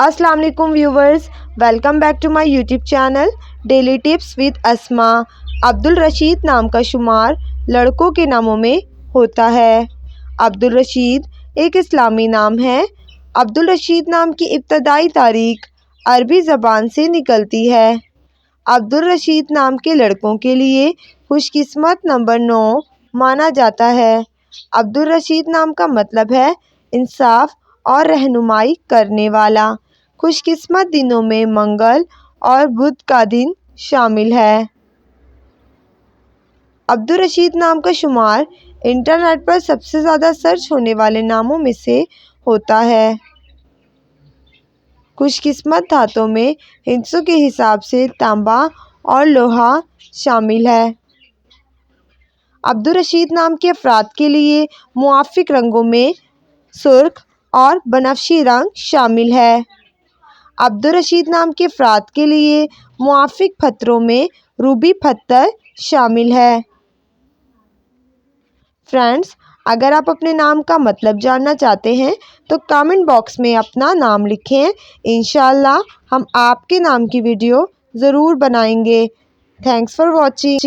अस्सलाम वालेकुम viewers, welcome back to my YouTube channel daily tips with Asma. Abdul Rashid नाम का शुमार लड़कों के नामों में होता है। अब्दुल रशीद एक इस्लामी नाम है। अब्दुल रशीद नाम की इब्तदाई तारीख अरबी ज़बान से निकलती है। अब्दुल रशीद नाम के लड़कों के लिए खुशकिस्मत नंबर 9 माना जाता है। अब्दुल रशीद नाम का मतलब है इंसाफ और रहनुमाई करने वाला। खुशकिस्मत दिनों में मंगल और बुध का दिन शामिल है। अब्दुल रशीद नाम का शुमार इंटरनेट पर सबसे ज़्यादा सर्च होने वाले नामों में से होता है। खुशकिस्मत धातों में हिस्सों के हिसाब से तांबा और लोहा शामिल है। अब्दुल रशीद नाम के अफराद के लिए मुआफिक रंगों में सुर्ख और बनफशी रंग शामिल है। अब्दुल रशीद नाम के अफराद के लिए मुआफिक पत्थरों में रूबी पत्थर शामिल है। फ्रेंड्स, अगर आप अपने नाम का मतलब जानना चाहते हैं तो कमेंट बॉक्स में अपना नाम लिखें। इंशाअल्लाह हम आपके नाम की वीडियो ज़रूर बनाएंगे। Thanks for watching.